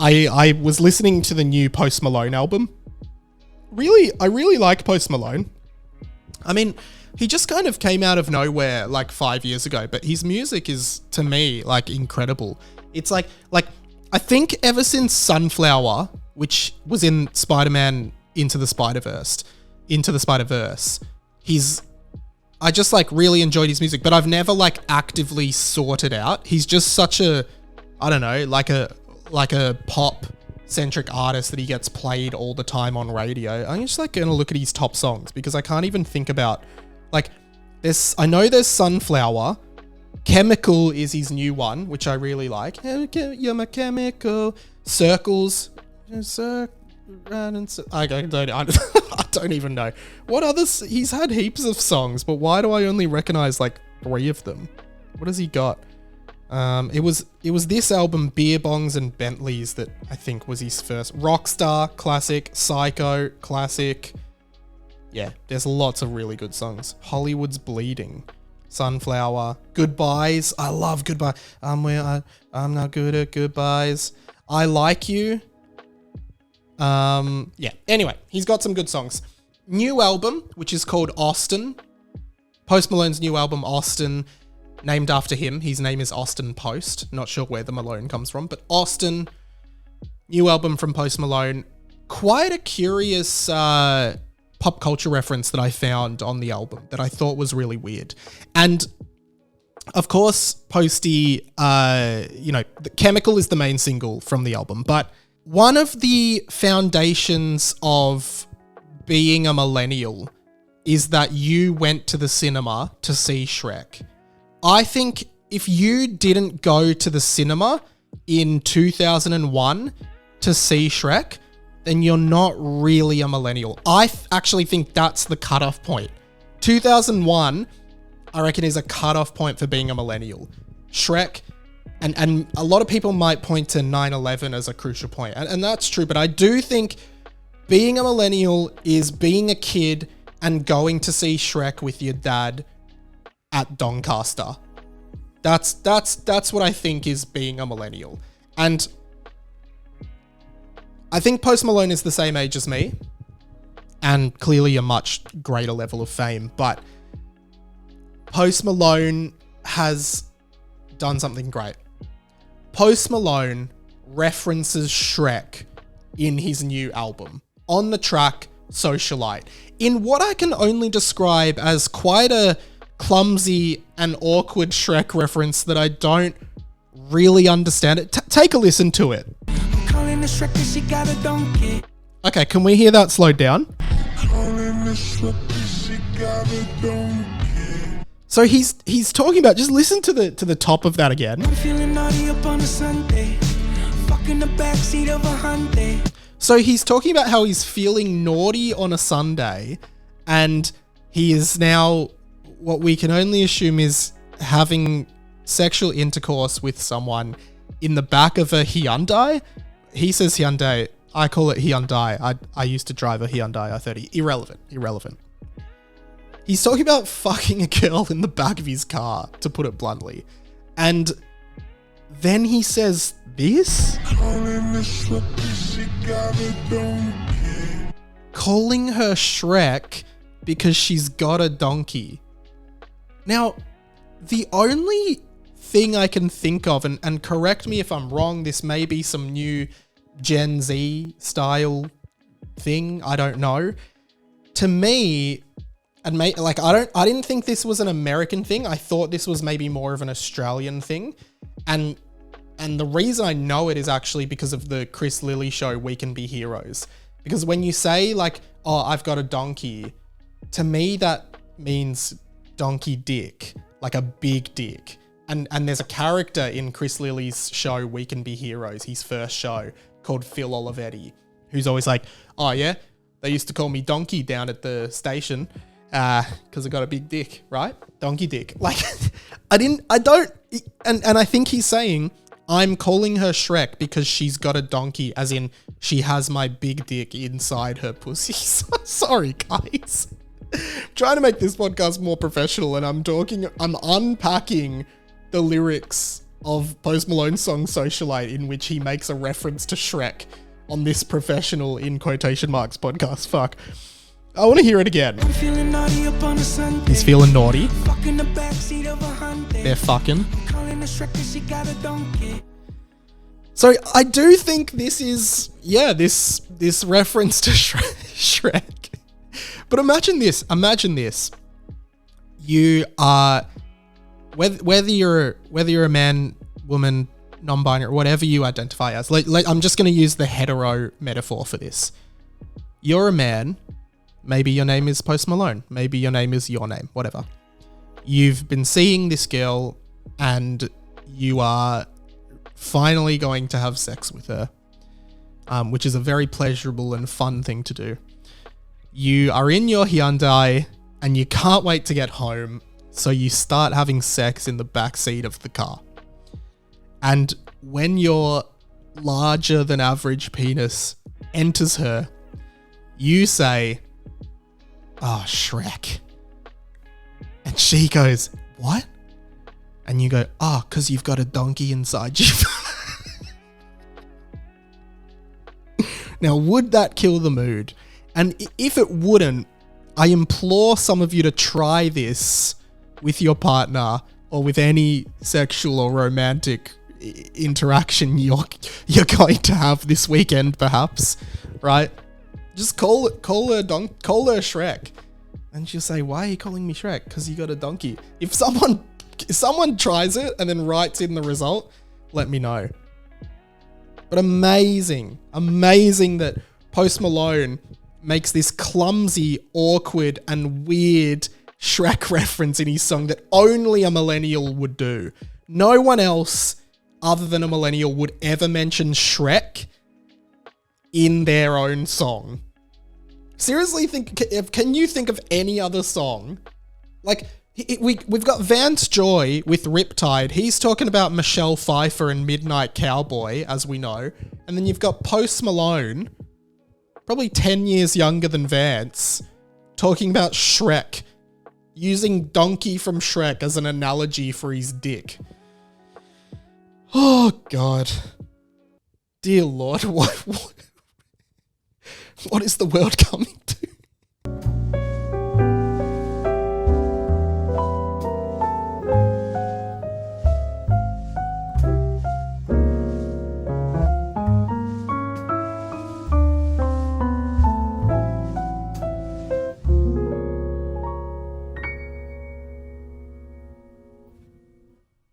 I was listening to the new Post Malone album. I really like Post Malone. I mean, he just kind of came out of nowhere like 5 years ago, but his music is, to me, like incredible. It's like I think ever since Sunflower, which was in Spider-Man Into the Spider-Verse, I just like really enjoyed his music, but I've never like actively sought it out. He's just such a, I don't know, like a pop centric artist that he gets played all the time on radio. I'm just like gonna look at his top songs because I can't even think about like I know there's Sunflower. Chemical is his new one, which I really like. You're my chemical. Circles. I don't even know. What others? He's had heaps of songs, but why do I only recognize like 3 of them? What has he got? It was this album, Beer Bongs and Bentleys, that I think was his first. Rockstar, classic. Psycho, classic. Yeah, there's lots of really good songs. Hollywood's Bleeding. Sunflower. Goodbyes. I love Goodbye. I'm not good at goodbyes. I Like You. Yeah. Anyway, he's got some good songs. New album, which is called Austin. Post Malone's new album, Austin, named after him. His name is Austin Post. Not sure where the Malone comes from, but Austin. New album from Post Malone. Quite a curious pop culture reference that I found on the album that I thought was really weird. And of course, Posty, the Chemical is the main single from the album, but one of the foundations of being a millennial is that you went to the cinema to see Shrek. I think if you didn't go to the cinema in 2001 to see Shrek, then you're not really a millennial. I actually think that's the cutoff point. 2001, I reckon, is a cutoff point for being a millennial. Shrek, and a lot of people might point to 9/11 as a crucial point, and that's true, but I do think being a millennial is being a kid and going to see Shrek with your dad at Doncaster. That's what I think is being a millennial. And I think Post Malone is the same age as me, and clearly a much greater level of fame, but Post Malone has done something great. Post Malone references Shrek in his new album on the track Socialite, in what I can only describe as quite a clumsy and awkward Shrek reference that I don't really understand it. Take a listen to it. Okay, can we hear that slowed down? So he's talking about, just listen to the top of that again. I'm feeling naughty up on a Sunday, fucking the backseat of a Hyundai. So he's talking about how he's feeling naughty on a Sunday, and he is now, what we can only assume is having sexual intercourse with someone in the back of a Hyundai. He says Hyundai. I call it Hyundai. I used to drive a Hyundai i30. Irrelevant. He's talking about fucking a girl in the back of his car, to put it bluntly. And then he says this? Calling her Shrek because she's got a donkey. Now, the only thing I can think of, and correct me if I'm wrong, this may be some new Gen Z style thing, I don't know. To me, I didn't think this was an American thing. I thought this was maybe more of an Australian thing. And the reason I know it is actually because of the Chris Lilly show, We Can Be Heroes. Because when you say like, oh, I've got a donkey, to me that means donkey dick, like a big dick. And there's a character in Chris Lilly's show, We Can Be Heroes, his first show, called Phil Olivetti, who's always like, oh yeah, they used to call me donkey down at the station because I got a big dick, right? Donkey dick. Like, and I think he's saying, I'm calling her Shrek because she's got a donkey, as in she has my big dick inside her pussy. Sorry, guys. I'm trying to make this podcast more professional, and I'm unpacking the lyrics of Post Malone's song Socialite in which he makes a reference to Shrek on this professional, in quotation marks, podcast. Fuck. I want to hear it again. He's feeling naughty. They're fucking. So I do think this is, this reference to Shrek. But imagine this. You are, whether you're a man, woman, non-binary, whatever you identify as. I'm just going to use the hetero metaphor for this. You're a man. Maybe your name is Post Malone. Maybe your name is your name, whatever. You've been seeing this girl and you are finally going to have sex with her, which is a very pleasurable and fun thing to do. You are in your Hyundai and you can't wait to get home, so you start having sex in the backseat of the car. And when your larger than average penis enters her, you say, "Oh, Shrek." And she goes, "What?" And you go, "Oh, because you've got a donkey inside you." Now, would that kill the mood? And if it wouldn't, I implore some of you to try this with your partner or with any sexual or romantic interaction you're going to have this weekend, perhaps, right? Just call her Shrek, and she'll say, "Why are you calling me Shrek?" "Because you got a donkey." If someone tries it and then writes in the result, let me know. But amazing that Post Malone makes this clumsy, awkward, and weird Shrek reference in his song that only a millennial would do. No one else other than a millennial would ever mention Shrek in their own song. Seriously, can you think of any other song? Like, we've got Vance Joy with Riptide. He's talking about Michelle Pfeiffer and Midnight Cowboy, as we know. And then you've got Post Malone, probably 10 years younger than Vance, talking about Shrek, using donkey from Shrek as an analogy for his dick. Oh, God. Dear Lord, what is the world coming